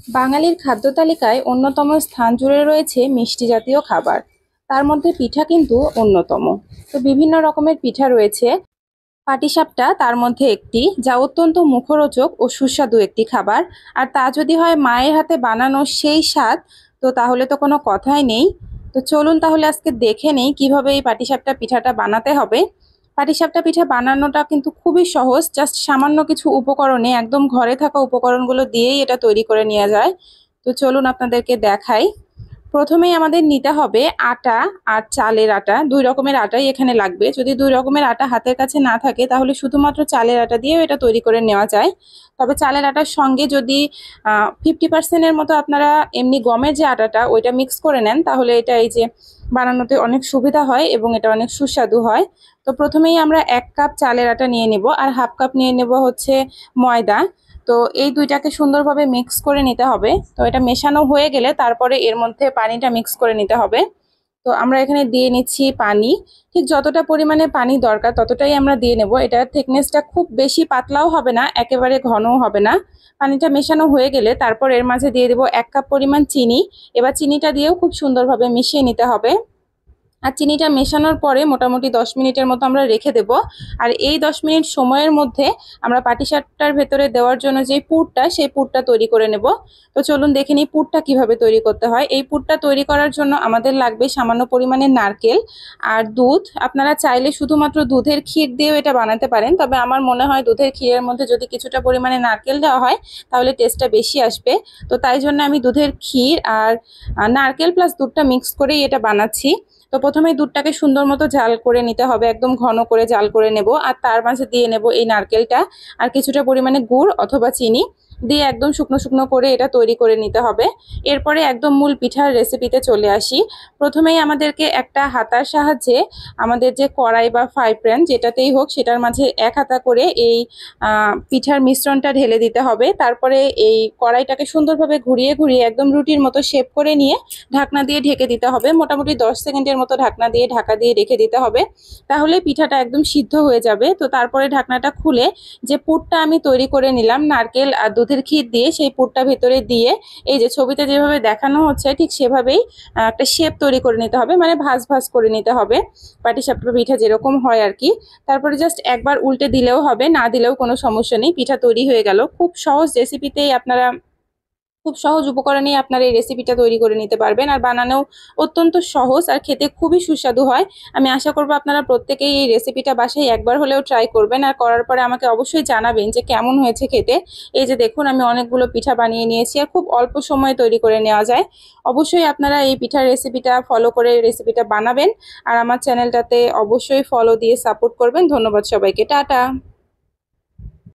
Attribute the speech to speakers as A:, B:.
A: বাঙালির খাদ্য তালিকায় অন্যতম স্থান জুড়ে রয়েছে মিষ্টি জাতীয় খাবার। তার মধ্যে পিঠা কিন্তু অন্যতম। তো বিভিন্ন রকমের পিঠা রয়েছে। পাটিসাপটা তার মধ্যে একটি, যা অত্যন্ত মুখরোচক ও সুস্বাদু একটি খাবার। আর তা যদি হয় মায়ের হাতে বানানো সেই স্বাদ, তো তাহলে তো কোনো কথাই নেই। তো চলুন তাহলে আজকে দেখে নেই কিভাবে এই পাটিসাপটা পিঠাটা বানাতে হবে। পাটিসাপটা পিঠা বানানোটা কিন্তু খুবই সহজ, জাস্ট সামান্য কিছু উপকরণে, একদম ঘরে থাকা উপকরণগুলো দিয়েই এটা তৈরি করে নেওয়া যায়। তো চলুন আপনাদেরকে দেখাই। প্রথমেই আমাদের নিতে হবে আটা আর চালের আটা, দুই রকমের আটাই এখানে লাগবে। যদি দুই রকমের আটা হাতের কাছে না থাকে তাহলে শুধুমাত্র চালের আটা দিয়েও এটা তৈরি করে নেওয়া যায়। তবে চালের আটার সঙ্গে যদি 50% মতো আপনারা এমনি গমের যে আটাটা ওইটা মিক্স করে নেন, তাহলে এটা এই যে বানানোতে অনেক সুবিধা হয় এবং এটা অনেক সুস্বাদু হয়। তো প্রথমেই আমরা 1 কাপ চালের আটা নিয়ে নেব আর হাফ কাপ নিয়ে নেব হচ্ছে ময়দা। তো এই দুইটাকে সুন্দরভাবে মিক্স করে নিতে হবে। তো এটা মেশানো হয়ে গেলে তারপরে এর মধ্যে পানিটা মিক্স করে নিতে হবে। তো আমরা এখানে দিয়ে নিচ্ছি পানি। ঠিক যতটা পরিমাণে পানি দরকার ততটাই আমরা দিয়ে নেব। এটার থিকনেসটা খুব বেশি পাতলাও হবে না, একেবারে ঘনও হবে না। পানিটা মেশানো হয়ে গেলে তারপর এর মাঝে দিয়ে দেবো 1 কাপ পরিমাণ চিনি। এবার চিনিটা দিয়েও খুব সুন্দরভাবে মিশিয়ে নিতে হবে। আর চিনিটা মেশানোর পরে মোটামুটি 10 মিনিটের মতো আমরা রেখে দেব। আর এই 10 মিনিট সময়ের মধ্যে আমরা পাটিসাপটার ভেতরে দেওয়ার জন্য যে পুরটা, সেই পুরটা তৈরি করে নেব। তো চলুন দেখে নিই পুরটা কিভাবে তৈরি করতে হয়। এই পুরটা তৈরি করার জন্য আমাদের লাগবে সামান্য পরিমাণে নারকেল আর দুধ। আপনারা চাইলে শুধুমাত্র দুধের ক্ষীর দিয়েও এটা বানাতে পারেন, তবে আমার মনে হয় দুধের ক্ষীরের মধ্যে যদি কিছুটা পরিমাণে নারকেল দেওয়া হয় তাহলে টেস্টটা বেশি আসবে। তো তাই জন্য আমি দুধের ক্ষীর আর নারকেল প্লাস দুধটা মিক্স করেই এটা বানাচ্ছি। তো প্রথমে দুধটাকে সুন্দর মতো জাল করে নিতে হবে, একদম ঘন করে জাল করে নেব। আর তার মাঝে দিয়ে নেব এই নারকেলটা আর কিছুটা পরিমাণে গুড় অথবা চিনি দিয়ে একদম শুকনো শুকনো করে এটা তৈরি করে নিতে হবে। এরপরে একদম মূল পিঠার রেসিপিতে চলে আসি। প্রথমেই আমাদেরকে একটা হাতার সাহায্যে আমাদের যে কড়াই বা ফ্রাই প্যান যেটাতেই হোক সেটার মাঝে 1 হাতা করে এই পিঠার মিশ্রণটা ঢেলে দিতে হবে। তারপরে এই কড়াইটাকে সুন্দরভাবে ঘুরিয়ে ঘুরিয়ে একদম রুটির মতো শেপ করে নিয়ে ঢাকনা দিয়ে ঢেকে দিতে হবে। মোটামুটি 10 সেকেন্ডের মতো ঢাকা দিয়ে রেখে দিতে হবে, তাহলে পিঠাটা একদম সিদ্ধ হয়ে যাবে। তো তারপরে ঢাকনাটা খুলে যে পুরটা আমি তৈরি করে নিলাম নারকেল আর দুধের ক্ষীর দিয়ে, সেই পুরটা ভেতরে দিয়ে এই যে ছবিতে যেভাবে দেখানো হচ্ছে ঠিক সেভাবেই একটা শেপ তৈরি করে নিতে হবে, মানে ভাঁজ ভাঁজ করে নিতে হবে, পাটিসাপটা পিঠা যেরকম হয় আর কি। তারপরে জাস্ট একবার উল্টে দিলেও হবে, না দিলেও কোনো সমস্যা নেই, পিঠা তৈরি হয়ে গেল। খুব সহজ রেসিপিতেই আপনারা, খুব সহজ উপকরণেই আপনারা এই রেসিপিটা তৈরি করে নিতে পারবেন। আর বানানো অত্যন্ত সহজ আর খেতে খুবই সুস্বাদু হয়। আমি আশা করব আপনারা প্রত্যেকেই এই রেসিপিটা বাসায় একবার হলেও ট্রাই করবেন আর করার পরে আমাকে অবশ্যই জানাবেন যে কেমন হয়েছে খেতে। এই যে দেখুন আমি অনেকগুলো পিঠা বানিয়ে নিয়েছি আর খুব অল্প সময়ে তৈরি করে নেওয়া যায়। অবশ্যই আপনারা এই পিঠার রেসিপিটা ফলো করে রেসিপিটা বানাবেন আর আমার চ্যানেলটাতে অবশ্যই ফলো দিয়ে সাপোর্ট করবেন। ধন্যবাদ সবাইকে, টাটা।